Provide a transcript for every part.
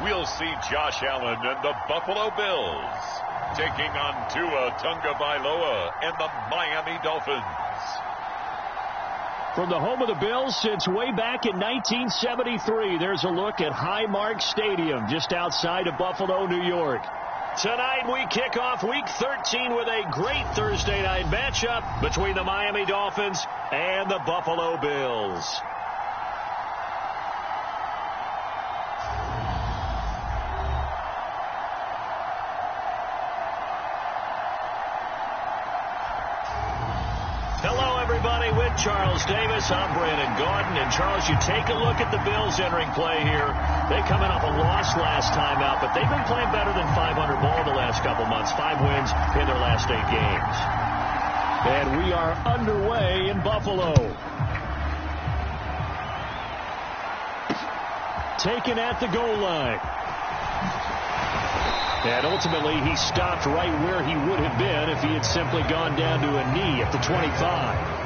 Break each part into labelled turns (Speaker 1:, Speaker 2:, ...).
Speaker 1: we'll see Josh Allen and the Buffalo Bills taking on Tua Tagovailoa and the Miami Dolphins.
Speaker 2: From the home of the Bills since way back in 1973, there's a look at Highmark Stadium just outside of Buffalo, New York. Tonight we kick off Week 13 with a great Thursday night matchup between the Miami Dolphins and the Buffalo Bills. Hello, everybody. With Charles Davis, I'm Brandon Gaudin. And, Charles, you take a look at the Bills entering play here. They come in off a loss last time out, but they've been playing better than 500 ball the last couple months. 5 wins in their last 8 games. And we are underway in Buffalo. Taken at the goal line. And ultimately, he stopped right where he would have been if he had simply gone down to a knee at the 25.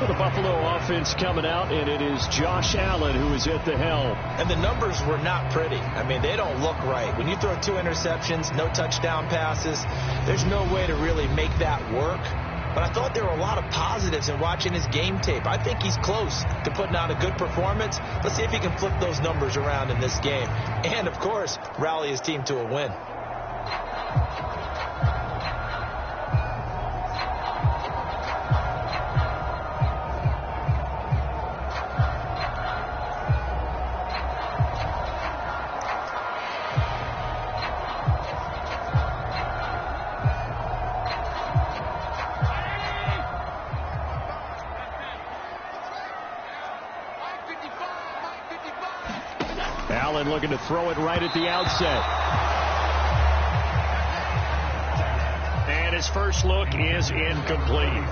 Speaker 2: Well, the Buffalo offense coming out, and it is Josh Allen who is at the helm.
Speaker 3: And the numbers were not pretty. I mean, they don't look right. When you throw 2 interceptions, no touchdown passes, there's no way to really make that work. But I thought there were a lot of positives in watching his game tape. I think he's close to putting out a good performance. Let's see if he can flip those numbers around in this game. And, of course, rally his team to a win.
Speaker 2: Allen looking to throw it right at the outset. And his first look is incomplete.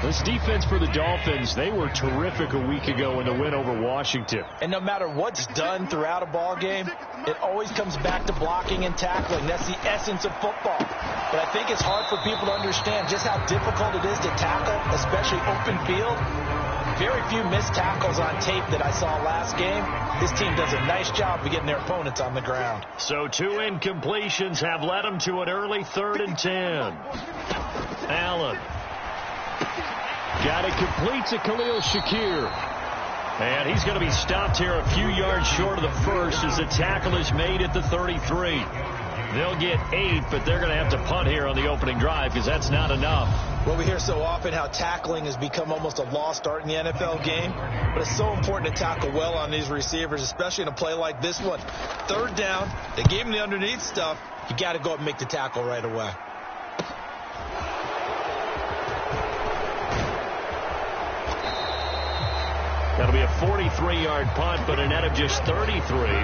Speaker 2: This defense for the Dolphins, they were terrific a week ago in the win over Washington.
Speaker 3: And no matter what's done throughout a ball game, it always comes back to blocking and tackling. That's the essence of football. But I think it's hard for people to understand just how difficult it is to tackle, especially open field. Very few missed tackles on tape that I saw last game. This team does a nice job of getting their opponents on the ground.
Speaker 2: So 2 incompletions have led them to an early 3rd and 10. Allen. Got it complete to Khalil Shakir. And he's going to be stopped here a few yards short of the first as the tackle is made at the 33. They'll get 8, but they're going to have to punt here on the opening drive because that's not enough.
Speaker 3: Well, we hear so often how tackling has become almost a lost art in the NFL game, but it's so important to tackle well on these receivers, especially in a play like this one. 3rd down, they gave him the underneath stuff. You got to go up and make the tackle right away.
Speaker 2: That'll be a 43-yard punt, but a net of just 33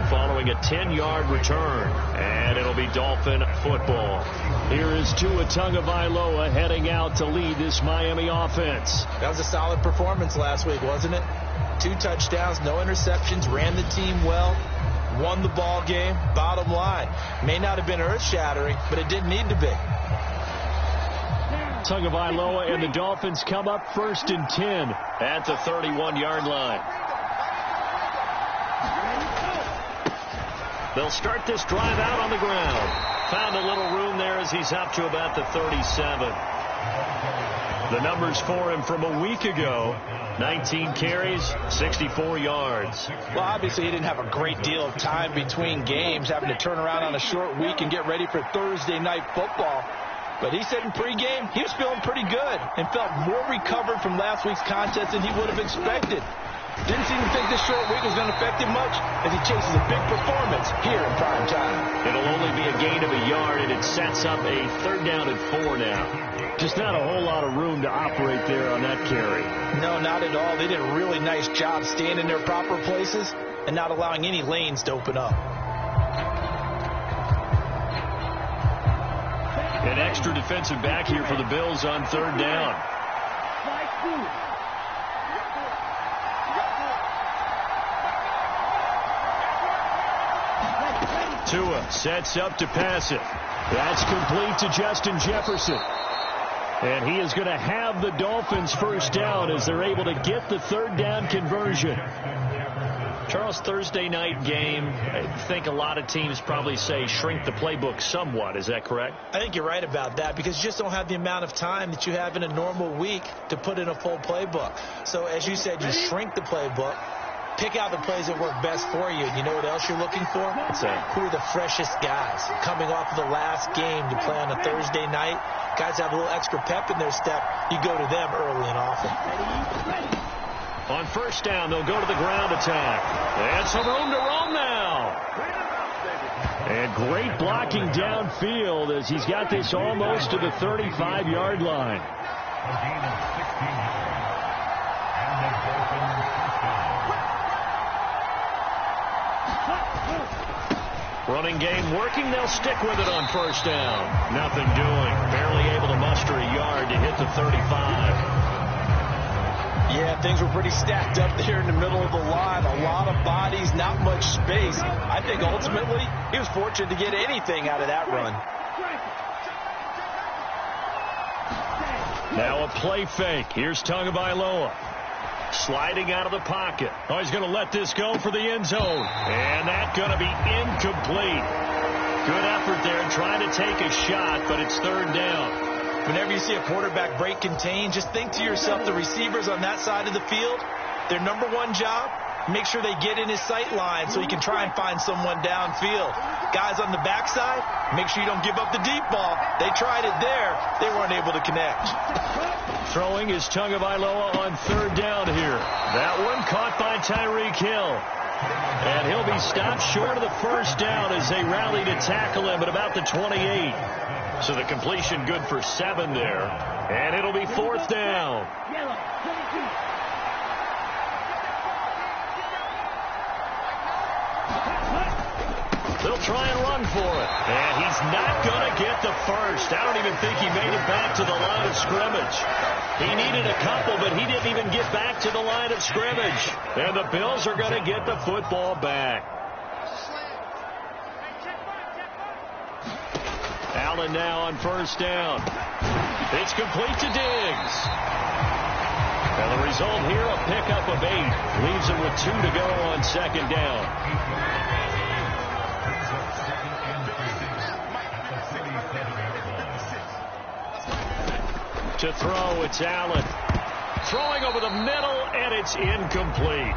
Speaker 2: following a 10-yard return. And it'll be Dolphin football. Here is Tua Tagovailoa heading out to lead this Miami offense.
Speaker 3: That was a solid performance last week, wasn't it? 2 touchdowns, no interceptions, ran the team well, won the ball game. Bottom line, may not have been earth-shattering, but it didn't need to be.
Speaker 2: Tagovailoa and the Dolphins come up 1st and 10 at the 31-yard line. They'll start this drive out on the ground. Found a little room there as he's up to about the 37. The numbers for him from a week ago: 19 carries, 64 yards.
Speaker 3: Well, obviously he didn't have a great deal of time between games, having to turn around on a short week and get ready for Thursday night football. But he said in pregame he was feeling pretty good and felt more recovered from last week's contest than he would have expected. Didn't seem to think this short week was going to affect him much as he chases a big performance here in prime time.
Speaker 2: It'll only be a gain of a yard, and it sets up a 3rd down and 4 now. Just not a whole lot of room to operate there on that carry.
Speaker 3: No, not at all. They did a really nice job staying in their proper places and not allowing any lanes to open up.
Speaker 2: An extra defensive back here for the Bills on 3rd down. Tua sets up to pass it. That's complete to Justin Jefferson. And he is going to have the Dolphins 1st down as they're able to get the 3rd down conversion. Charles, Thursday night game, I think a lot of teams probably say shrink the playbook somewhat. Is that correct?
Speaker 3: I think you're right about that because you just don't have the amount of time that you have in a normal week to put in a full playbook. So, as you said, you shrink the playbook, pick out the plays that work best for you. And you know what else you're looking for?
Speaker 2: What's that?
Speaker 3: Who are the freshest guys coming off of the last game to play on a Thursday night? Guys have a little extra pep in their step. You go to them early and often.
Speaker 2: On first down, they'll go to the ground attack. And some room to roam now. And great blocking downfield as he's got this almost to the 35-yard line. Running game working. They'll stick with it on first down. Nothing doing. Barely able to muster a yard to hit the 35.
Speaker 3: Yeah, things were pretty stacked up there in the middle of the line. A lot of bodies, not much space. I think ultimately he was fortunate to get anything out of that run.
Speaker 2: Now a play fake. Here's Tagovailoa. Sliding out of the pocket. Oh, he's going to let this go for the end zone. And that's going to be incomplete. Good effort there trying to take a shot, but it's third down.
Speaker 3: Whenever you see a quarterback break contain, just think to yourself, the receivers on that side of the field, their number one job, make sure they get in his sight line so he can try and find someone downfield. Guys on the backside, make sure you don't give up the deep ball. They tried it there. They weren't able to connect.
Speaker 2: Throwing is Tagovailoa on third down here. That one caught by Tyreek Hill. And he'll be stopped short of the first down as they rally to tackle him at about the 28. So the completion good for 7 there. And it'll be fourth down. They'll try and run for it. And he's not going to get the first. I don't even think he made it back to the line of scrimmage. He needed a couple, but he didn't even get back to the line of scrimmage. And the Bills are going to get the football back. Allen now on first down. It's complete to Diggs. And the result here, a pickup of 8. Leaves him with 2 to go on second down. To throw, it's Allen. Throwing over the middle, and it's incomplete.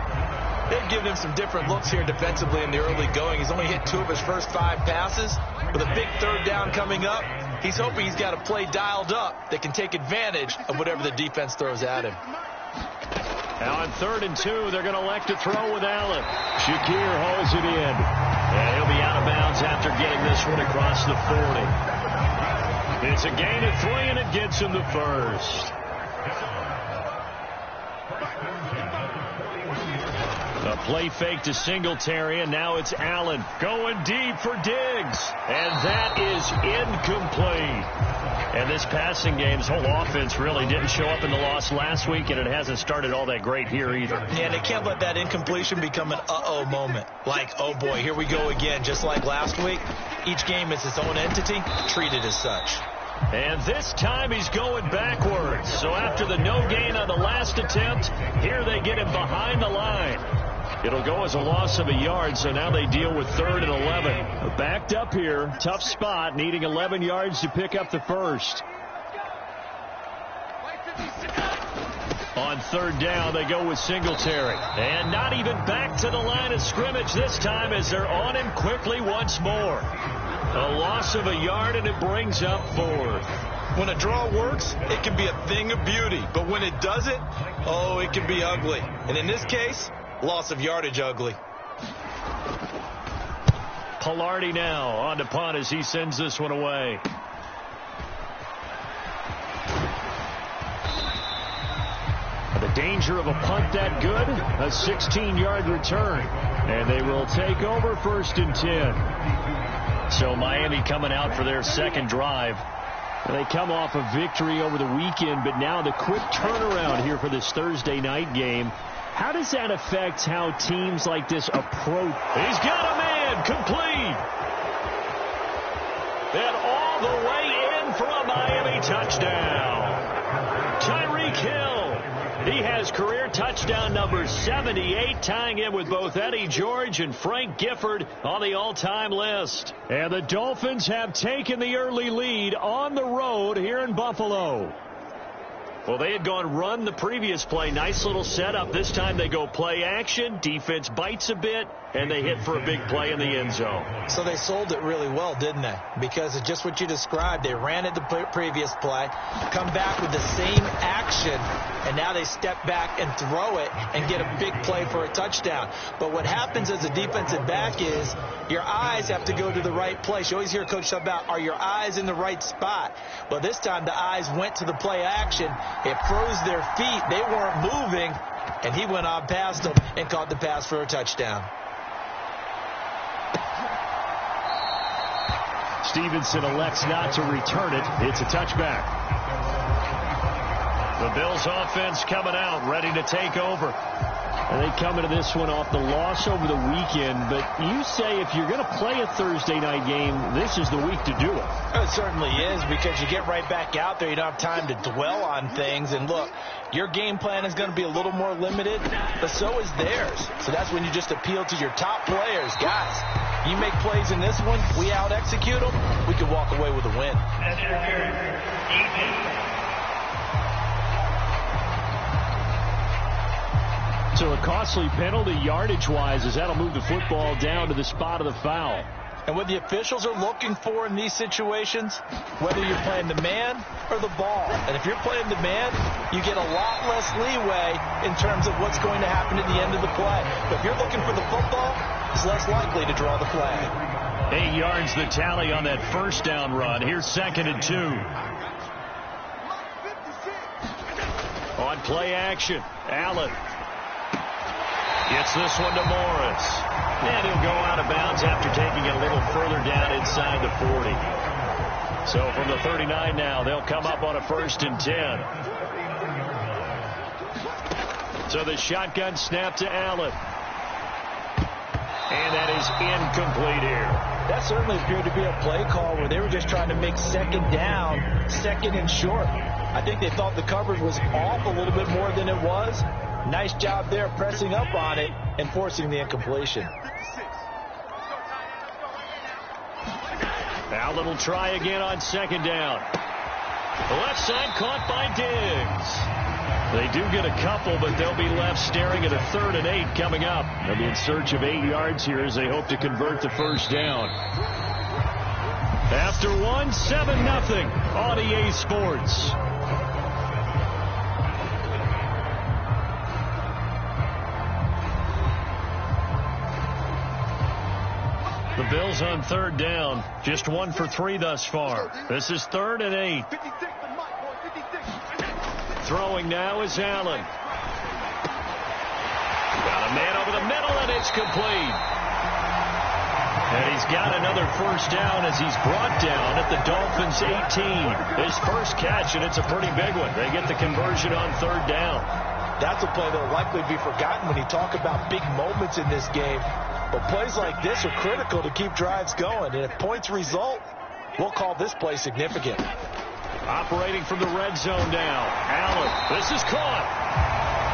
Speaker 3: They've given him some different looks here defensively in the early going. He's only hit 2 of his first 5 passes. With a big third down coming up, he's hoping he's got a play dialed up that can take advantage of whatever the defense throws at him.
Speaker 2: Now on 3rd and 2, they're going to elect to throw with Allen. Shakir holds it in. And he'll be out of bounds after getting this one across the 40. It's a gain of 3, and it gets him the first. A play fake to Singletary, and now it's Allen going deep for Diggs. And that is incomplete. And this passing game's whole offense really didn't show up in the loss last week, and it hasn't started all that great here either.
Speaker 3: Yeah, they can't let that incompletion become an uh-oh moment. Like, oh boy, here we go again, just like last week. Each game is its own entity, treated as such.
Speaker 2: And this time he's going backwards. So after the no gain on the last attempt, here they get him behind the line. It'll go as a loss of a yard, so now they deal with 3rd and 11. Backed up here, tough spot, needing 11 yards to pick up the first. On 3rd down, they go with Singletary. And not even back to the line of scrimmage this time as they're on him quickly once more. A loss of a yard, and it brings up 4th.
Speaker 3: When a draw works, it can be a thing of beauty. But when it doesn't, oh, it can be ugly. And in this case, loss of yardage ugly.
Speaker 2: Pilardi now on to punt as he sends this one away. The danger of a punt that good, a 16-yard return. And they will take over 1st and 10. So Miami coming out for their second drive. They come off a victory over the weekend, but now the quick turnaround here for this Thursday night game. How does that affect how teams like this approach? He's got a man complete. And all the way in for a Miami touchdown. Tyreek Hill. He has career touchdown number 78, tying him with both Eddie George and Frank Gifford on the all-time list. And the Dolphins have taken the early lead on the road here in Buffalo. Well, they had gone run the previous play. Nice little setup. This time they go play action. Defense bites a bit, and they hit for a big play in the end zone.
Speaker 3: So they sold it really well, didn't they? Because it's just what you described. They ran it the previous play, come back with the same action, and now they step back and throw it and get a big play for a touchdown. But what happens as a defensive back is your eyes have to go to the right place. You always hear Coach talk about, are your eyes in the right spot? Well, this time the eyes went to the play action. It froze their feet. They weren't moving, and he went on past them and caught the pass for a touchdown.
Speaker 2: Stevenson elects not to return it. It's a touchback. The Bills offense coming out, ready to take over. And they come into this one off the loss over the weekend. But you say if you're going to play a Thursday night game, this is the week to do it.
Speaker 3: It certainly is, because you get right back out there. You don't have time to dwell on things. And look, your game plan is going to be a little more limited, but so is theirs. So that's when you just appeal to your top players. Guys, you make plays in this one, we out-execute them, we can walk away with a win.
Speaker 2: So a costly penalty yardage-wise, as that'll move the football down to the spot of the foul.
Speaker 3: And what the officials are looking for in these situations, whether you're playing the man or the ball. And if you're playing the man, you get a lot less leeway in terms of what's going to happen at the end of the play. But if you're looking for the football, it's less likely to draw the flag.
Speaker 2: 8 yards the tally on that first down run. Here's 2nd and 2. On play action, Allen gets this one to Morris. And he'll go out of bounds after taking it a little further down inside the 40. So from the 39 now, they'll come up on a 1st and 10. So the shotgun snap to Allen. And that is incomplete here.
Speaker 3: That certainly appeared to be a play call where they were just trying to make 2nd down, 2nd and short. I think they thought the coverage was off a little bit more than it was. Nice job there pressing up on it and forcing the incompletion.
Speaker 2: Allen will try again on 2nd down. The left side caught by Diggs. They do get a couple, but they'll be left staring at a 3rd and 8 coming up. They'll be in search of 8 yards here as they hope to convert the first down. After one, 7-0 on EA Sports. The Bills on 3rd down, just 1 for 3 thus far. This is 3rd and 8. Throwing now is Allen. Got a man over the middle, and it's complete. And he's got another first down as he's brought down at the Dolphins' 18. His first catch, and it's a pretty big one. They get the conversion on 3rd down.
Speaker 3: That's a play that will likely be forgotten when you talk about big moments in this game. But plays like this are critical to keep drives going. And if points result, we'll call this play significant.
Speaker 2: Operating from the red zone now. Allen, this is caught.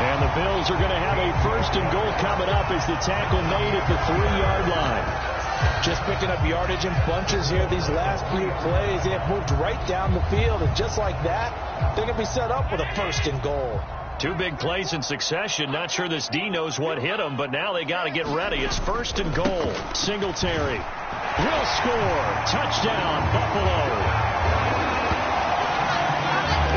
Speaker 2: And the Bills are going to have a 1st and goal coming up as the tackle made at the 3-yard line.
Speaker 3: Just picking up yardage in bunches here these last few plays. They have moved right down the field. And just like that, they're going to be set up with a 1st and goal.
Speaker 2: 2 big plays in succession. Not sure this D knows what hit him, but now they got to get ready. It's 1st and goal. Singletary will score. Touchdown, Buffalo.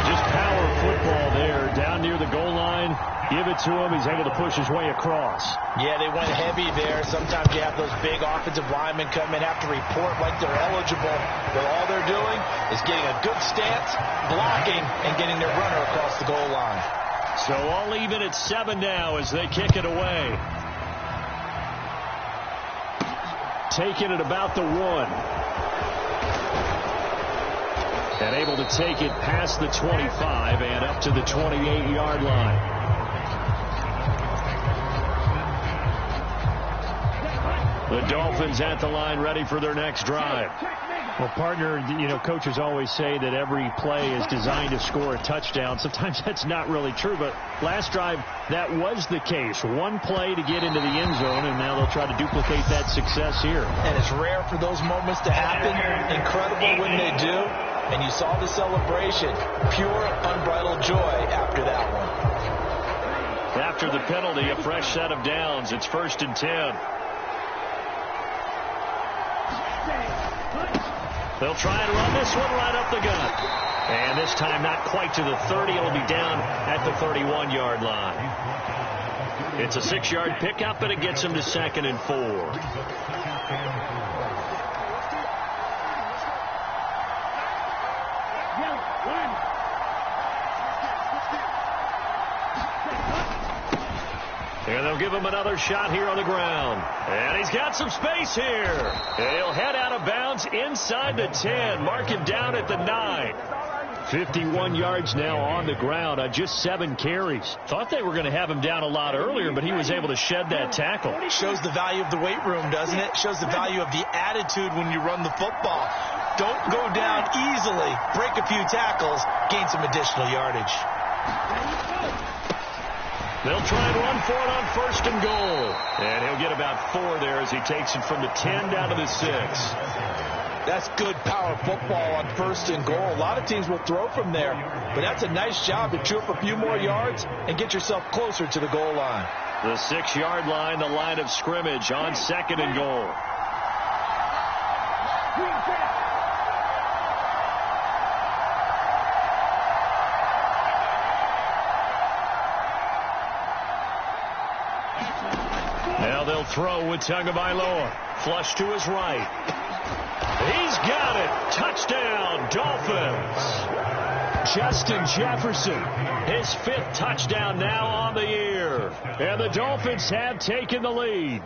Speaker 2: Just power football there. Down near the goal line. Give it to him. He's able to push his way across.
Speaker 3: Yeah, they went heavy there. Sometimes you have those big offensive linemen come in, have to report like they're eligible. But all they're doing is getting a good stance, blocking, and getting their runner across the goal line.
Speaker 2: So all even at 7 now as they kick it away. Taking it about the 1. And able to take it past the 25 and up to the 28-yard line. The Dolphins at the line ready for their next drive. Well, partner, coaches always say that every play is designed to score a touchdown. Sometimes that's not really true, but last drive, that was the case. One play to get into the end zone, and now they'll try to duplicate that success here.
Speaker 3: And it's rare for those moments to happen. Incredible when they do. And you saw the celebration. Pure, unbridled joy after that one.
Speaker 2: After the penalty, a fresh set of downs. It's 1st and 10. They'll try and run this one right up the gut. And this time not quite to the 30. It'll be down at the 31-yard line. It's a 6-yard pickup, and it gets them to 2nd and 4. And they'll give him another shot here on the ground. And he's got some space here. He'll head out of bounds inside the 10. Mark him down at the 9. 51 yards now on the ground on just 7 carries. Thought they were going to have him down a lot earlier, but he was able to shed that tackle.
Speaker 3: Shows the value of the weight room, doesn't it? Shows the value of the attitude when you run the football. Don't go down easily. Break a few tackles. Gain some additional yardage.
Speaker 2: They'll try and run for it on 1st and goal. And he'll get about 4 there as he takes it from the 10 down to the 6.
Speaker 3: That's good power football on 1st and goal. A lot of teams will throw from there. But that's a nice job to chew up a few more yards and get yourself closer to the goal line.
Speaker 2: The 6-yard line, the line of scrimmage on 2nd and goal. Now they'll throw with Tagovailoa. Flush to his right. He's got it. Touchdown, Dolphins. Justin Jefferson, his 5th touchdown now on the year. And the Dolphins have taken the lead.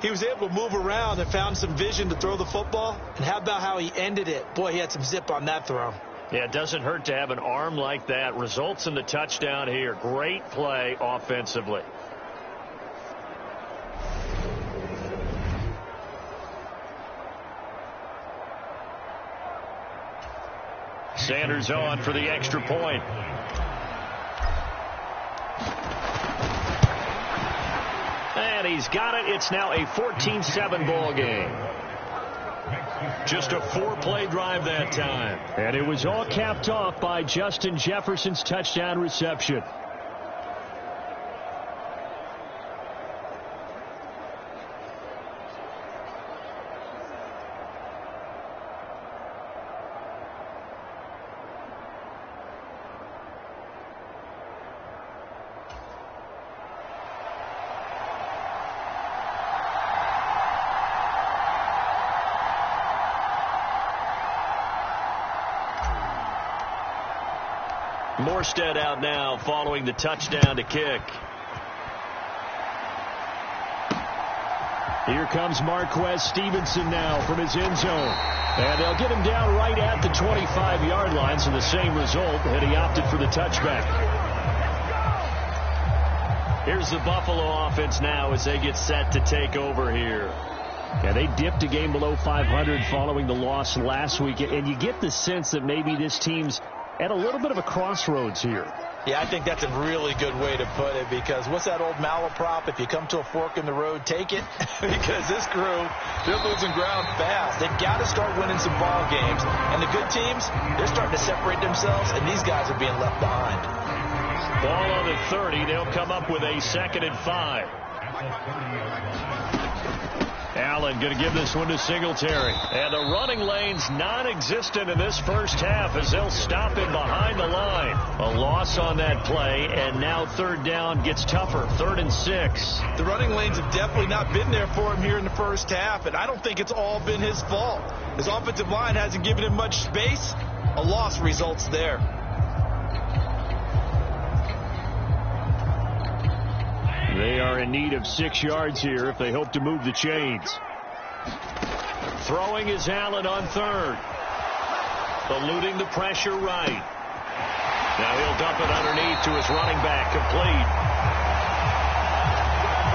Speaker 3: He was able to move around and found some vision to throw the football. And how about how he ended it? Boy, he had some zip on that throw.
Speaker 2: Yeah, it doesn't hurt to have an arm like that. Results in the touchdown here. Great play offensively. Sanders on for the extra point. And he's got it. It's now a 14-7 ball game. Just a 4-play drive that time. And it was all capped off by Justin Jefferson's touchdown reception. Morstead out now following the touchdown to kick. Here comes Marquez Stevenson now from his end zone. And they'll get him down right at the 25-yard line, so the same result, and he opted for the touchback. Here's the Buffalo offense now as they get set to take over here. Yeah, they dipped a game below 500 following the loss last week, and you get the sense that maybe this team's at a little bit of a crossroads here.
Speaker 3: Yeah, I think that's a really good way to put it, because what's that old malaprop? If you come to a fork in the road, take it. Because this crew, they're losing ground fast. They've got to start winning some ball games. And the good teams, they're starting to separate themselves, and these guys are being left behind.
Speaker 2: Ball on the 30. They'll come up with a 2nd and 5. Allen going to give this one to Singletary. And the running lane's non-existent in this first half as they'll stop him behind the line. A loss on that play, and now 3rd down gets tougher. 3rd and 6.
Speaker 3: The running lanes have definitely not been there for him here in the first half, and I don't think it's all been his fault. His offensive line hasn't given him much space. A loss results there.
Speaker 2: They are in need of 6 yards here if they hope to move the chains. Throwing is Allen on 3rd. Eluding the pressure right. Now he'll dump it underneath to his running back, complete.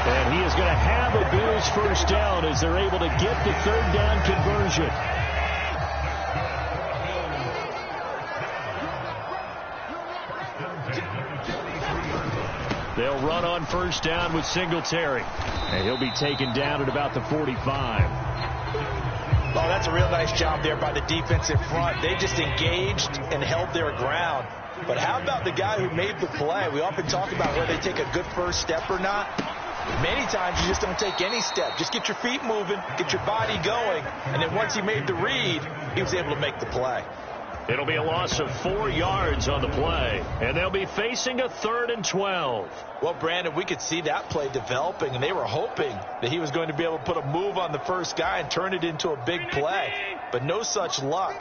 Speaker 2: And he is going to have a Bills first down as they're able to get the 3rd down conversion. They'll run on first down with Singletary. And he'll be taken down at about the 45.
Speaker 3: Oh, that's a real nice job there by the defensive front. They just engaged and held their ground. But how about the guy who made the play? We often talk about whether they take a good first step or not. Many times you just don't take any step. Just get your feet moving, get your body going, and then once he made the read, he was able to make the play.
Speaker 2: It'll be a loss of 4 yards on the play, and they'll be facing a 3rd and 12.
Speaker 3: Well, Brandon, we could see that play developing, and they were hoping that he was going to be able to put a move on the first guy and turn it into a big play. But no such luck.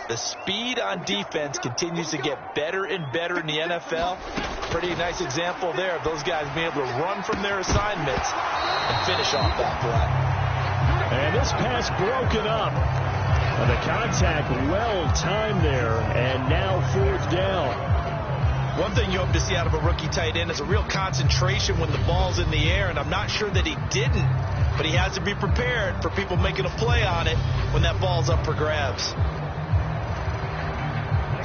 Speaker 3: The speed on defense continues to get better and better in the NFL. Pretty nice example there of those guys being able to run from their assignments and finish off that play.
Speaker 2: And this pass broken up. The contact well timed there, and now 4th down.
Speaker 3: One thing you hope to see out of a rookie tight end is a real concentration when the ball's in the air, and I'm not sure that he didn't, but he has to be prepared for people making a play on it when that ball's up for grabs.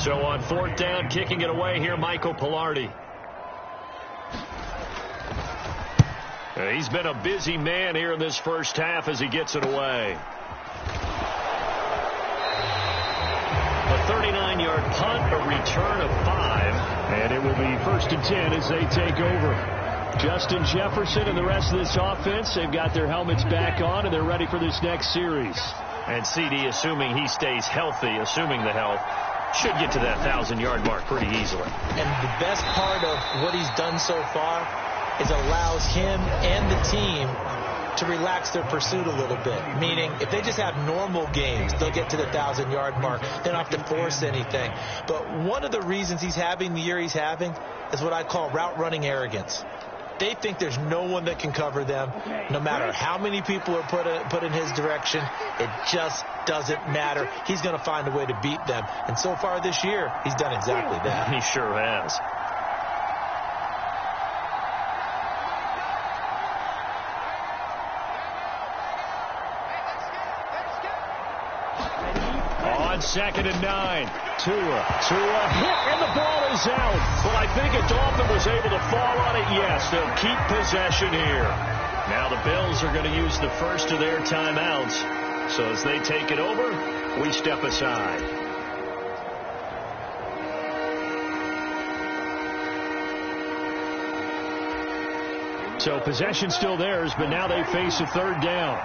Speaker 2: So on 4th down, kicking it away here, Michael Pilardi. He's been a busy man here in this first half as he gets it away. A 39-yard punt, a return of 5, and it will be 1st and 10 as they take over. Justin Jefferson and the rest of this offense, they've got their helmets back on, and they're ready for this next series. And CD, assuming he stays healthy, assuming the health, should get to that 1,000-yard mark pretty easily.
Speaker 3: And the best part of what he's done so far is allows him and the team to relax their pursuit a little bit. Meaning, if they just have normal games, they'll get to the 1,000-yard mark. They don't have to force anything. But one of the reasons he's having the year he's having is what I call route running arrogance. They think there's no one that can cover them. No matter how many people are put in his direction, it just doesn't matter. He's going to find a way to beat them. And so far this year, he's done exactly that.
Speaker 2: He sure has. On 2nd and 9. Tua hit, and the ball is out. Well, I think a Dolphin was able to fall on it. Yes, they'll keep possession here. Now the Bills are going to use the first of their timeouts. So as they take it over, we step aside. So possession still theirs, but now they face a 3rd down.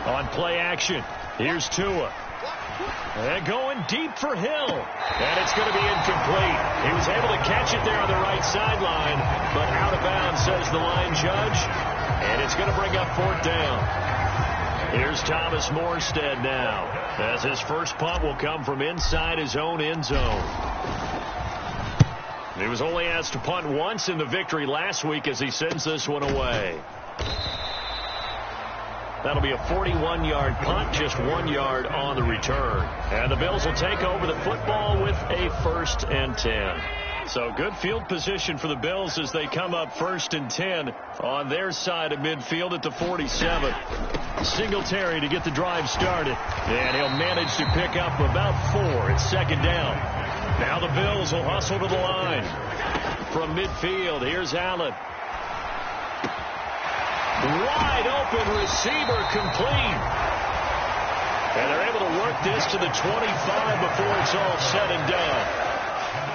Speaker 2: On play action, here's Tua. And going deep for Hill. And it's going to be incomplete. He was able to catch it there on the right sideline, but out of bounds, says the line judge. And it's going to bring up 4th down. Here's Thomas Morstead now, as his first punt will come from inside his own end zone. He was only asked to punt once in the victory last week as he sends this one away. That'll be a 41-yard punt, just 1 yard on the return. And the Bills will take over the football with a 1st and 10. So good field position for the Bills as they come up 1st and 10 on their side of midfield at the 47. Singletary to get the drive started. And he'll manage to pick up about 4. It's 2nd down. Now the Bills will hustle to the line. From midfield, here's Allen. Wide open receiver complete. And they're able to work this to the 25 before it's all said and done.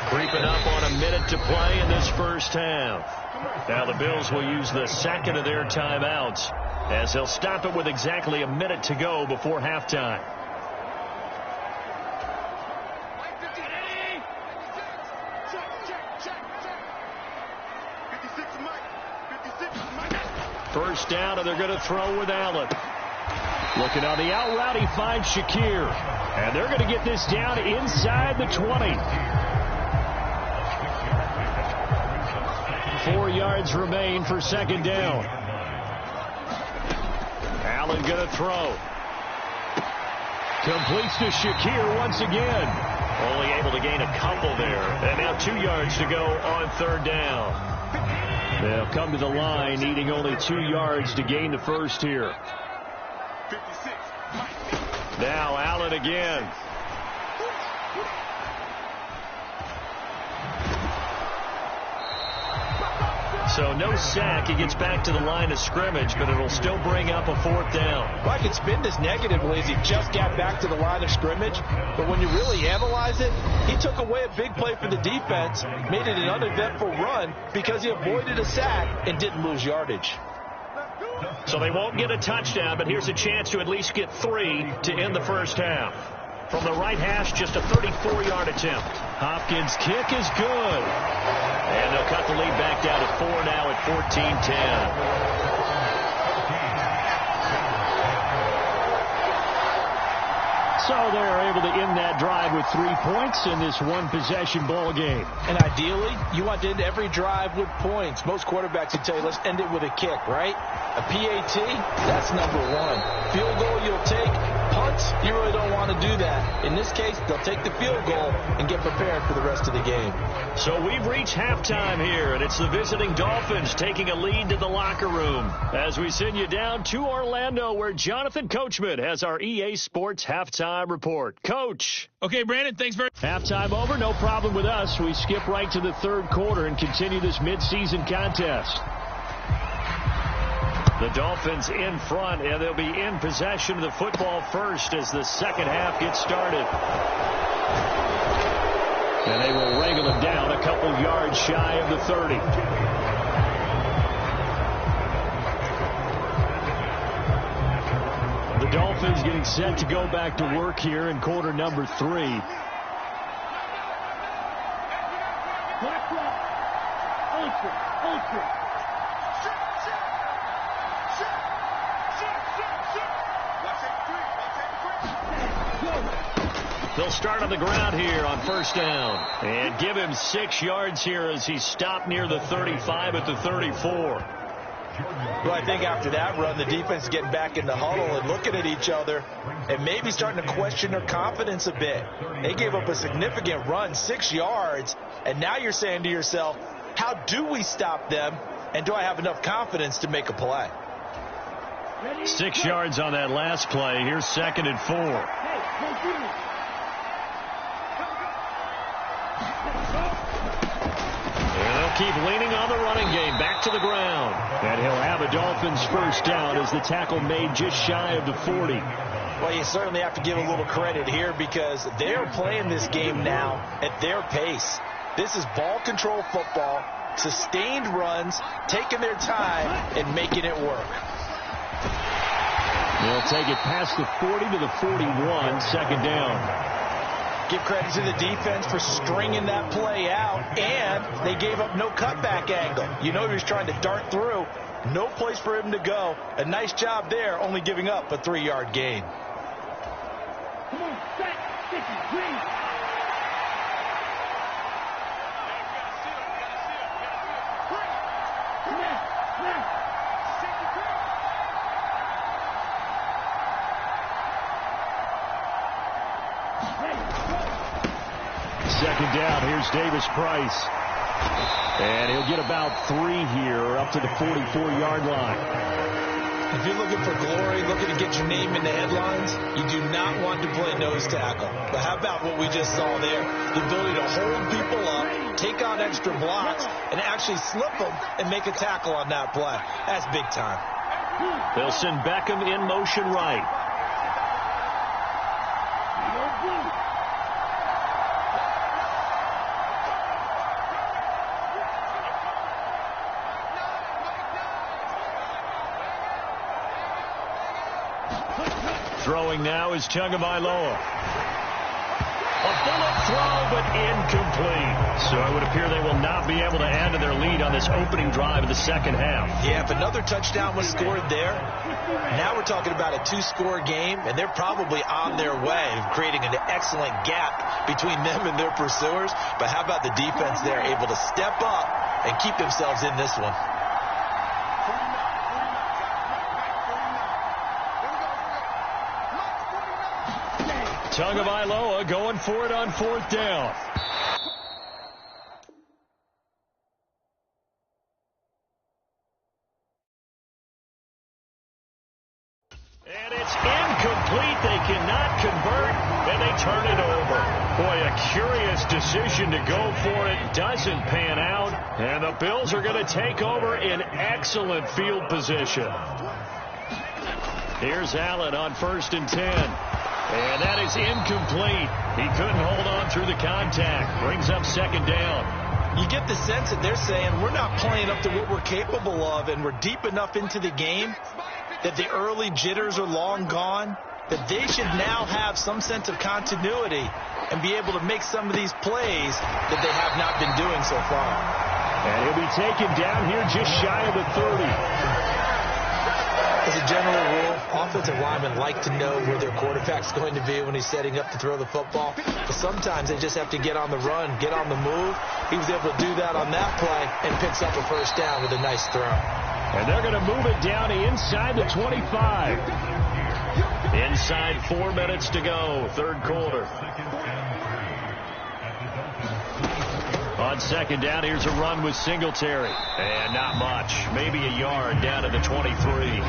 Speaker 2: Creeping up on a minute to play in this first half. Now the Bills will use the 2nd of their timeouts as they'll stop it with exactly a minute to go before halftime. First down, and they're going to throw with Allen. Looking on the out route, he finds Shakir. And they're going to get this down inside the 20. 4 yards remain for 2nd down. Allen going to throw. Completes to Shakir once again. Only able to gain a couple there. And now 2 yards to go on 3rd down. They'll come to the line, needing only 2 yards to gain the first here. Now Allen again. So no sack. He gets back to the line of scrimmage, but it'll still bring up a 4th down.
Speaker 3: Well, I can spin this negatively as he just got back to the line of scrimmage. But when you really analyze it, he took away a big play for the defense, made it an uneventful run because he avoided a sack and didn't lose yardage.
Speaker 2: So they won't get a touchdown, but here's a chance to at least get 3 to end the first half. From the right hash, just a 34-yard attempt. Hopkins' kick is good. And they'll cut the lead back down to 4 now at 14-10. So they're able to end that drive with 3 points in this one-possession ball game.
Speaker 3: And ideally, you want to end every drive with points. Most quarterbacks would tell you, let's end it with a kick, right? A PAT, that's number 1. Field goal you'll take. Punts, you really don't want to do that. In this case, they'll take the field goal and get prepared for the rest of the game.
Speaker 2: So we've reached halftime here, and it's the visiting Dolphins taking a lead to the locker room as we send you down to Orlando, where Jonathan Coachman has our EA Sports halftime report. Coach.
Speaker 4: Okay, Brandon, thanks very much.
Speaker 2: Halftime over, no problem with us. We skip right to the third quarter and continue this midseason contest. The Dolphins in front, and they'll be in possession of the football first as the second half gets started. And they will wrangle him down a couple yards shy of the 30. The Dolphins getting set to go back to work here in quarter number 3. They'll start on the ground here on first down and give him 6 yards here as he's stopped near the 35 at the 34.
Speaker 3: Well, I think after that run, the defense is getting back in the huddle and looking at each other and maybe starting to question their confidence a bit. They gave up a significant run, 6 yards, and now you're saying to yourself, how do we stop them, and do I have enough confidence to make a play?
Speaker 2: 6 yards on that last play. Here's 2nd and 4. Keep leaning on the running game. Back to the ground. And he'll have a Dolphins first down as the tackle made just shy of the 40.
Speaker 3: Well, you certainly have to give a little credit here because they're playing this game now at their pace. This is ball control football, sustained runs, taking their time, and making it work.
Speaker 2: They'll take it past the 40 to the 41, second down.
Speaker 3: Give credit to the defense for stringing that play out, and they gave up no cutback angle. You know he was trying to dart through. No place for him to go. A nice job there, only giving up a 3-yard gain. Come on, set,
Speaker 2: Second down, here's Davis Price. And he'll get about 3 here, up to the 44-yard line.
Speaker 3: If you're looking for glory, looking to get your name in the headlines, you do not want to play nose tackle. But how about what we just saw there? The ability to hold people up, take on extra blocks, and actually slip them and make a tackle on that play. That's big time.
Speaker 2: They'll send Beckham in motion right. Throwing now is Tagovailoa. A bullet throw, but incomplete. So it would appear they will not be able to add to their lead on this opening drive of the second half.
Speaker 3: Yeah, if another touchdown was scored there, now we're talking about a 2-score game, and they're probably on their way of creating an excellent gap between them and their pursuers. But how about the defense there, able to step up and keep themselves in this one?
Speaker 2: Tagovailoa going for it on fourth down. And it's incomplete. They cannot convert, and they turn it over. Boy, a curious decision to go for it. Doesn't pan out. And the Bills are going to take over in excellent field position. Here's Allen on 1st and 10. And that is incomplete. He couldn't hold on through the contact. Brings up 2nd down.
Speaker 3: You get the sense that they're saying we're not playing up to what we're capable of, and we're deep enough into the game that the early jitters are long gone, that they should now have some sense of continuity and be able to make some of these plays that they have not been doing so far.
Speaker 2: And he'll be taken down here just shy of the 30.
Speaker 3: As a general rule, offensive linemen like to know where their quarterback's going to be when he's setting up to throw the football. But sometimes they just have to get on the run, get on the move. He was able to do that on that play and picks up a 1st down with a nice throw.
Speaker 2: And they're going to move it down inside the 25. Inside 4 minutes to go, 3rd quarter. On 2nd down, here's a run with Singletary. And not much. Maybe a yard down to the 23.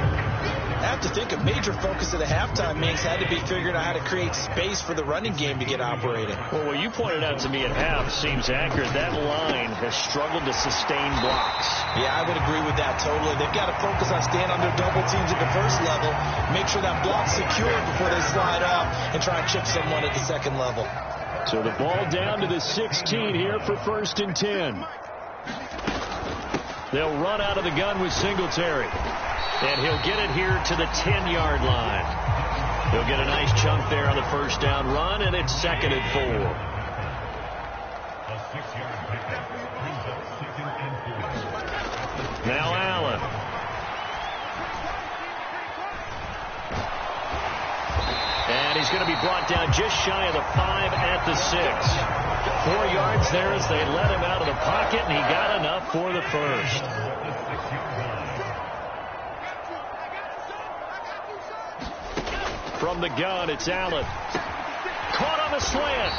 Speaker 3: I have to think a major focus of the halftime meetings had to be figuring out how to create space for the running game to get operating.
Speaker 2: Well, what you pointed out to me at half seems accurate. That line has struggled to sustain blocks.
Speaker 3: Yeah, I would agree with that totally. They've got to focus on staying under double teams at the 1st level, make sure that block's secured before they slide off, and try and chip someone at the 2nd level.
Speaker 2: So the ball down to the 16 here for 1st and 10. They'll run out of the gun with Singletary. And he'll get it here to the 10-yard line. He'll get a nice chunk there on the 1st down run, and it's 2nd and 4. Now Allen. And he's going to be brought down just shy of the 5 at the 6. 4 yards there as they let him out of the pocket, and he got enough for the 1st. From the gun, it's Allen. Caught on the slant.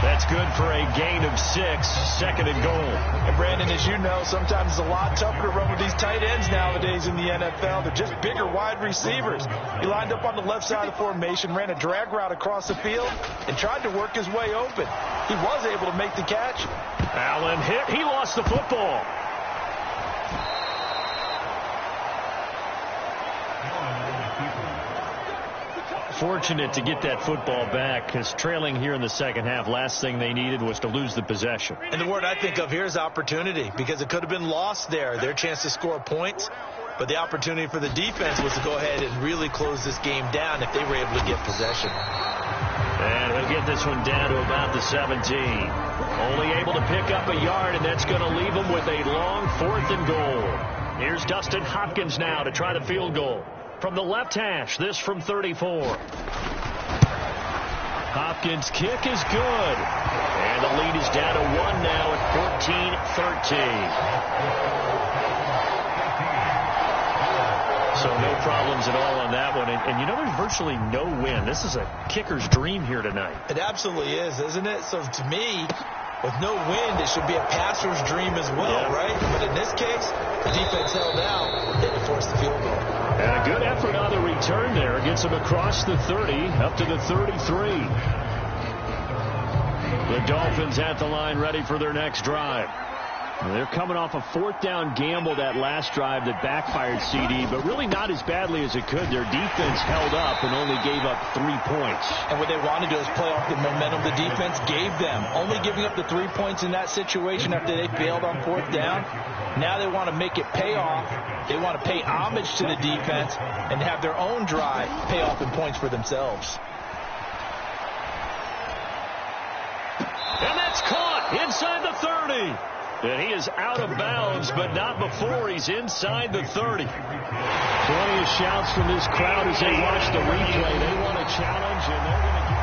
Speaker 2: That's good for a gain of 6, 2nd and goal.
Speaker 3: And Brandon, as you know, sometimes it's a lot tougher to run with these tight ends nowadays in the NFL. They're just bigger wide receivers. He lined up on the left side of the formation, ran a drag route across the field, and tried to work his way open. He was able to make the catch.
Speaker 2: Allen hit. He lost the football. Fortunate to get that football back, because trailing here in the 2nd half, last thing they needed was to lose the possession.
Speaker 3: And the word I think of here is opportunity, because it could have been lost there, their chance to score points. But the opportunity for the defense was to go ahead and really close this game down if they were able to get possession.
Speaker 2: And he'll get this one down to about the 17. Only able to pick up a yard, and that's going to leave him with a long 4th and goal. Here's Dustin Hopkins now to try the field goal. From the left hash, this from 34. Hopkins' kick is good. And the lead is down to 1 now at 14-13. So no problems at all on that one. And you know, there's virtually no win. This is a kicker's dream here tonight.
Speaker 3: It absolutely is, isn't it? So to me, with no wind, it should be a passer's dream as well, right? But in this case, the defense held out. They forced the field goal.
Speaker 2: And a good effort on the return there. Gets him across the 30, up to the 33. The Dolphins at the line, ready for their next drive. They're coming off a 4th down gamble that last drive that backfired CD, but really not as badly as it could. Their defense held up and only gave up 3 points.
Speaker 3: And what they wanted to do is play off the momentum the defense gave them. Only giving up the 3 points in that situation after they failed on 4th down. Now they want to make it pay off. They want to pay homage to the defense and have their own drive pay off in points for themselves.
Speaker 2: And that's caught inside the 30. And he is out of bounds, but not before he's inside the 30. Plenty of shouts from this crowd as they watch the replay. They want a challenge, and they're going to get...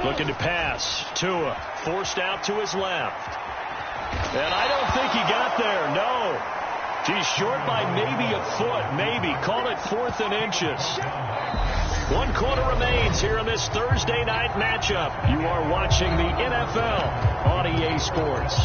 Speaker 2: Looking to pass. Tua forced out to his left. And I don't think he got there, no. He's short by maybe a foot, maybe. Call it 4th and inches. 1 quarter remains here in this Thursday night matchup. You are watching the NFL on EA Sports.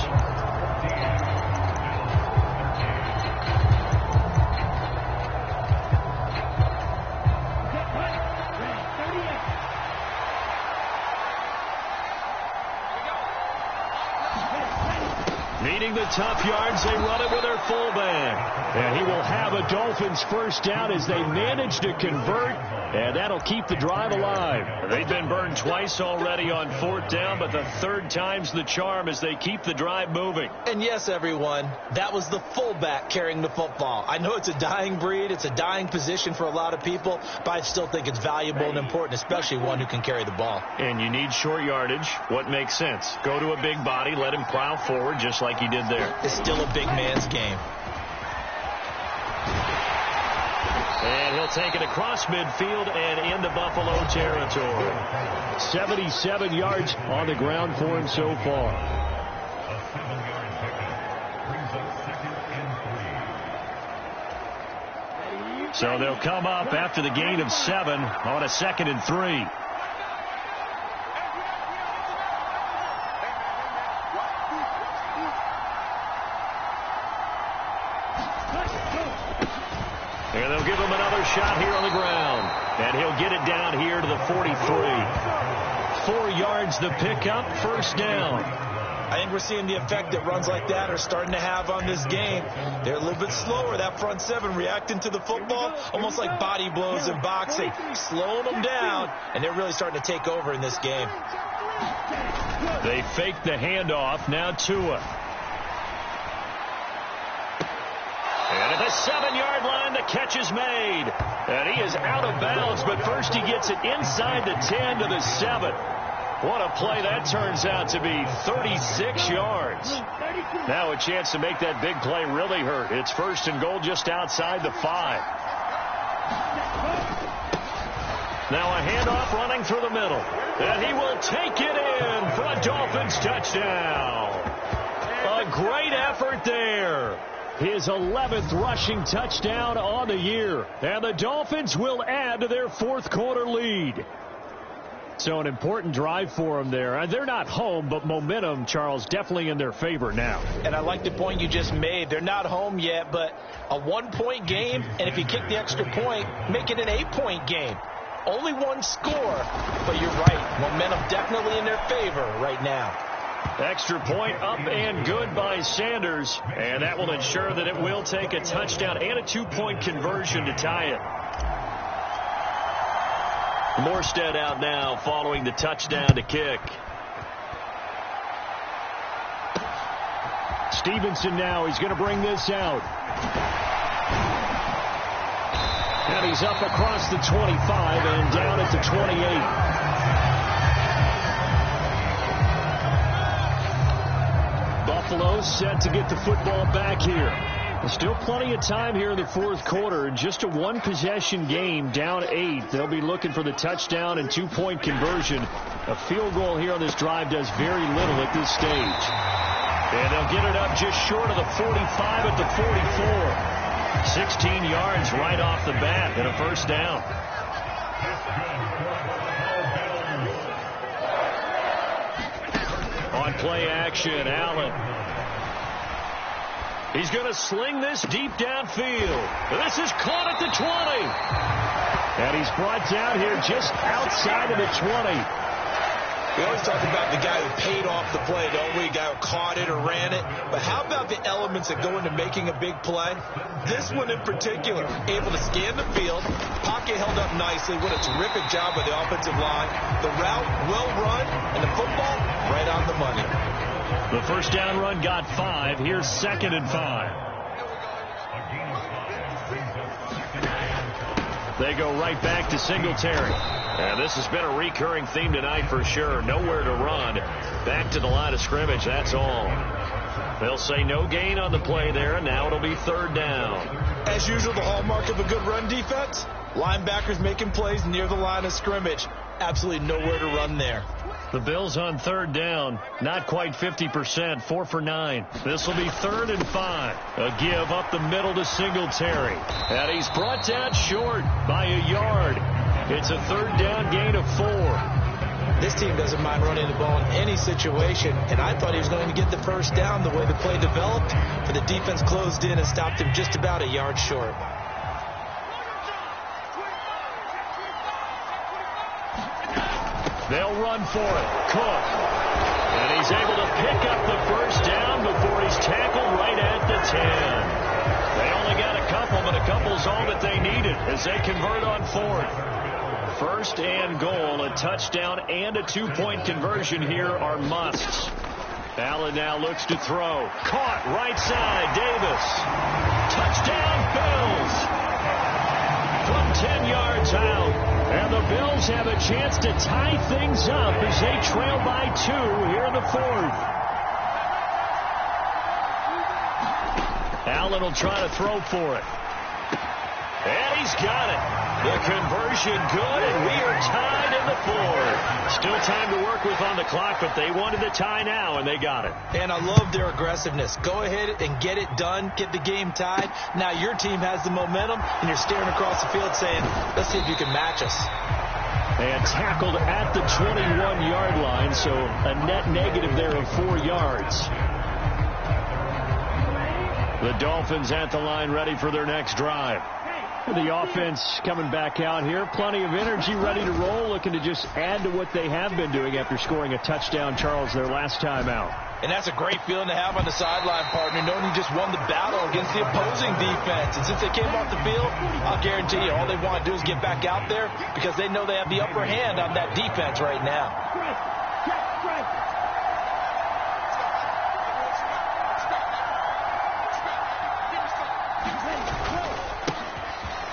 Speaker 2: Needing the tough yards, they run it with their fullback. And he will have a Dolphins first down as they manage to convert, and that'll keep the drive alive. They've been burned twice already on 4th down, but the 3rd time's the charm as they keep the drive moving.
Speaker 3: And yes, everyone, that was the fullback carrying the football. I know it's a dying breed, it's a dying position for a lot of people, but I still think it's valuable and important, especially one who can carry the ball.
Speaker 2: And you need short yardage. What makes sense? Go to a big body, let him plow forward just like he did there.
Speaker 3: It's still a big man's game.
Speaker 2: And he'll take it across midfield and into Buffalo territory. 77 yards on the ground for him so far. So they'll come up after the gain of 7 on a 2nd and 3. And they'll give him another shot here on the ground. And he'll get it down here to the 43. 4 yards the pickup, first down.
Speaker 3: I think we're seeing the effect that runs like that are starting to have on this game. They're a little bit slower, that front 7, reacting to the football, almost like body blows in boxing, slowing them down, and they're really starting to take over in this game.
Speaker 2: They fake the handoff, now Tua. And at the 7-yard line, the catch is made. And he is out of bounds, but first he gets it inside the 10 to the 7. What a play that turns out to be, 36 yards. Now a chance to make that big play really hurt. It's 1st and goal just outside the 5. Now a handoff running through the middle. And he will take it in for a Dolphins touchdown. A great effort there. His 11th rushing touchdown on the year. And the Dolphins will add to their 4th quarter lead. So an important drive for them there. They're not home, but momentum, Charles, definitely in their favor now.
Speaker 3: And I like the point you just made. They're not home yet, but a 1-point game, and if you kick the extra point, make it an 8-point game. Only 1 score, but you're right. Momentum definitely in their favor right now.
Speaker 2: Extra point up and good by Sanders, and that will ensure that it will take a touchdown and a 2-point conversion to tie it. Morstead out now following the touchdown to kick. Stevenson now, he's going to bring this out. And he's up across the 25 and down at the 28. Buffalo set to get the football back here. There's still plenty of time here in the 4th quarter. Just a 1-possession game, down 8. They'll be looking for the touchdown and 2-point conversion. A field goal here on this drive does very little at this stage. And they'll get it up just short of the 45 at the 44. 16 yards right off the bat and a first down. On play action, Allen. He's going to sling this deep downfield. This is caught at the 20. And he's brought down here just outside of the 20.
Speaker 3: We always talk about the guy who paid off the play, don't we? The guy who caught it or ran it. But how about the elements that go into making a big play? This one in particular, able to scan the field, pocket held up nicely. What a terrific job by the offensive line. The route well run, and the football right on the money.
Speaker 2: The first down run got 5. Here's 2nd and 5. They go right back to Singletary. And this has been a recurring theme tonight for sure. Nowhere to run. Back to the line of scrimmage, that's all. They'll say no gain on the play there, and now it'll be 3rd down.
Speaker 3: As usual, the hallmark of a good run defense, linebackers making plays near the line of scrimmage. Absolutely nowhere to run there.
Speaker 2: The Bills on third down, not quite 50%, 4 for 9. This will be 3rd and 5. A give up the middle to Singletary. And he's brought down short by a yard. It's a 3rd down gain of 4.
Speaker 3: This team doesn't mind running the ball in any situation, and I thought he was going to get the first down the way the play developed, but the defense closed in and stopped him just about a yard short.
Speaker 2: They'll run for it. Cook. And he's able to pick up the first down before he's tackled right at the 10. They only got a couple, but a couple's all that they needed as they convert on 4th. 1st and goal, a touchdown and a 2-point conversion here are musts. Allen now looks to throw. Caught right side, Davis. Touchdown, Bills. From 10 yards out. And the Bills have a chance to tie things up as they trail by 2 here in the 4th. Allen will try to throw for it. And he's got it. The conversion good, and we are tied in the 4th. Still time to work with on the clock, but they wanted the tie now, and they got it.
Speaker 3: And I love their aggressiveness. Go ahead and get it done. Get the game tied. Now your team has the momentum, and you're staring across the field saying, let's see if you can match us.
Speaker 2: And tackled at the 21-yard line, so a net negative there of 4 yards. The Dolphins at the line ready for their next drive. The offense coming back out here. Plenty of energy, ready to roll, looking to just add to what they have been doing after scoring a touchdown, Charles, their last time out.
Speaker 3: And that's a great feeling to have on the sideline, partner, knowing you just won the battle against the opposing defense. And since they came off the field, I'll guarantee you all they want to do is get back out there because they know they have the upper hand on that defense right now.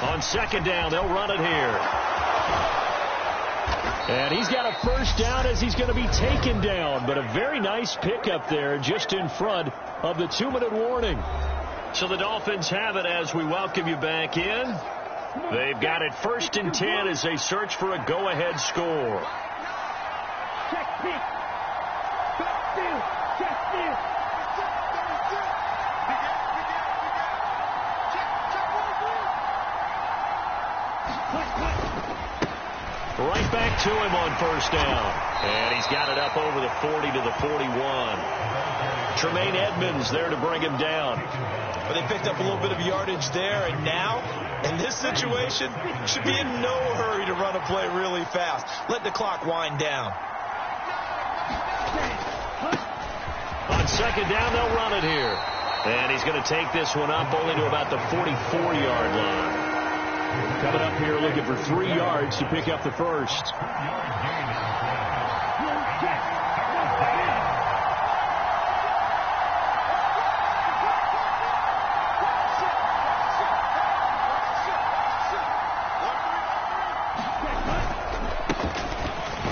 Speaker 2: On 2nd down, they'll run it here. And he's got a first down as he's going to be taken down. But a very nice pickup there just in front of the 2-minute warning. So the Dolphins have it as we welcome you back in. They've got it 1st and 10 as they search for a go-ahead score. Right back to him on 1st down. And he's got it up over the 40 to the 41. Tremaine Edmonds there to bring him down.
Speaker 3: But they picked up a little bit of yardage there, and now, in this situation, should be in no hurry to run a play really fast. Let the clock wind down.
Speaker 2: On 2nd down, they'll run it here. And he's going to take this one up only to about the 44-yard line. Coming up here looking for 3 yards to pick up the first.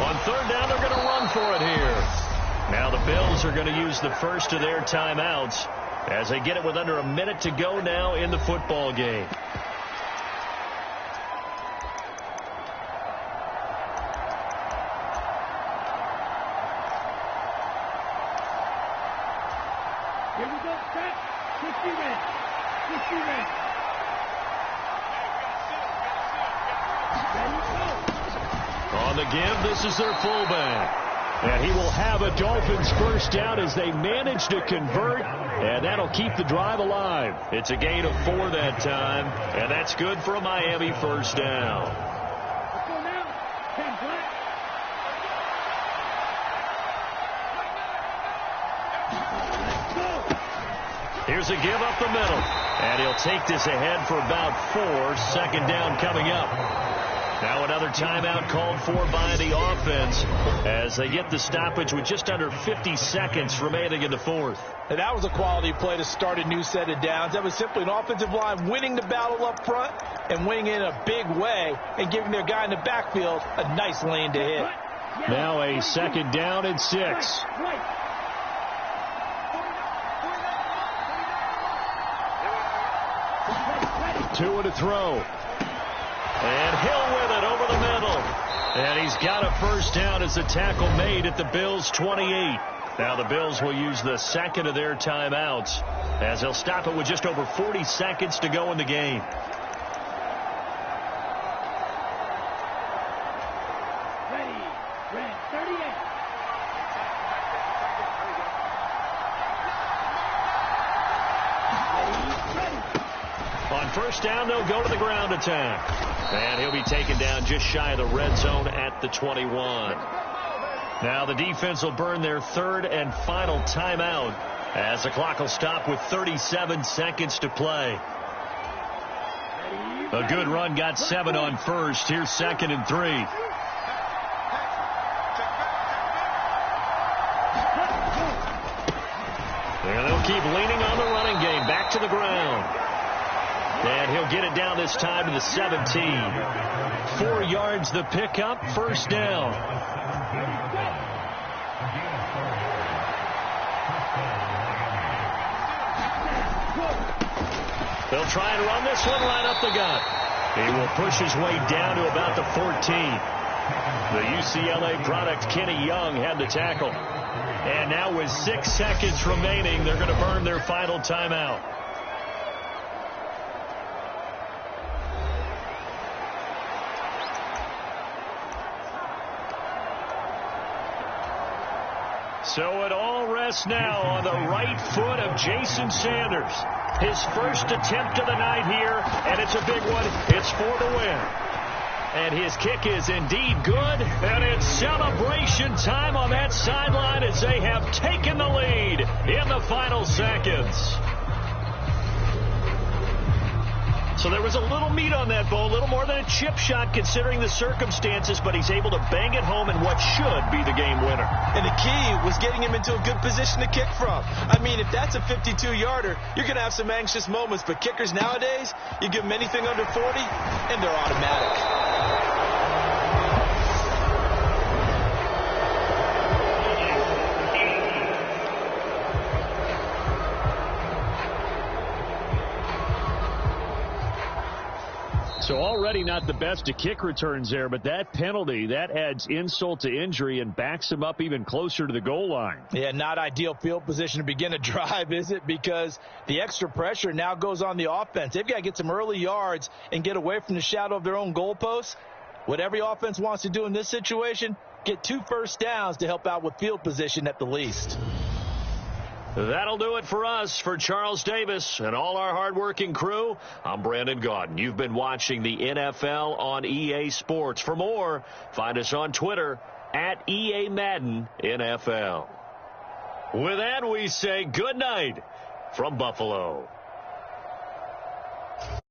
Speaker 2: On 3rd down, they're going to run for it here. Now the Bills are going to use the first of their timeouts as they get it with under a minute to go now in the football game.
Speaker 4: Here we go, set, 60 men, 60 men.
Speaker 2: On the give, this is their fullback. And he will have a Dolphins first down as they manage to convert, and that'll keep the drive alive. It's a gain of 4 that time, and that's good for a Miami first down.
Speaker 4: Let's go now, 10 black.
Speaker 2: Here's a give up the middle, and he'll take this ahead for about 4. 2nd down coming up. Now another timeout called for by the offense as they get the stoppage with just under 50 seconds remaining in the 4th.
Speaker 3: And that was a quality play to start a new set of downs. That was simply an offensive line winning the battle up front and winning in a big way and giving their guy in the backfield a nice lane to hit.
Speaker 2: Now a 2nd down and 6. Two to throw. And Hill with it over the middle. And he's got a first down as the tackle made at the Bills' 28. Now the Bills will use the second of their timeouts as they'll stop it with just over 40 seconds to go in the game.
Speaker 4: Ready. Red 38.
Speaker 2: On first down, they'll go to the ground attack. And he'll be taken down just shy of the red zone at the 21. Now the defense will burn their third and final timeout as the clock will stop with 37 seconds to play. A good run got 7 on first. Here's 2nd and 3. And they'll keep leaning on the running game. Back to the ground. And he'll get it down this time to the 17. 4 yards the pickup, first down. They'll try and run this one right up the gut. He will push his way down to about the 14. The UCLA product, Kenny Young, had the tackle. And now with 6 seconds remaining, they're going to burn their final timeout. So it all rests now on the right foot of Jason Sanders. His first attempt of the night here, and it's a big one. It's for the win. And his kick is indeed good, and it's celebration time on that sideline as they have taken the lead in the final seconds. So there was a little meat on that bone, a little more than a chip shot considering the circumstances, but he's able to bang it home in what should be the game winner.
Speaker 3: And the key was getting him into a good position to kick from. I mean, if that's a 52-yarder, you're going to have some anxious moments, but kickers nowadays, you give them anything under 40, and they're automatic.
Speaker 2: So already not the best of kick returns there, but that penalty, that adds insult to injury and backs him up even closer to the goal line.
Speaker 3: Yeah, not ideal field position to begin a drive, is it? Because the extra pressure now goes on the offense. They've got to get some early yards and get away from the shadow of their own goalposts. What every offense wants to do in this situation, get 2 first downs to help out with field position at the least.
Speaker 2: That'll do it for us. For Charles Davis and all our hardworking crew, I'm Brandon Gaudin. You've been watching the NFL on EA Sports. For more, find us on Twitter at EA Madden NFL. With that, we say good night from Buffalo.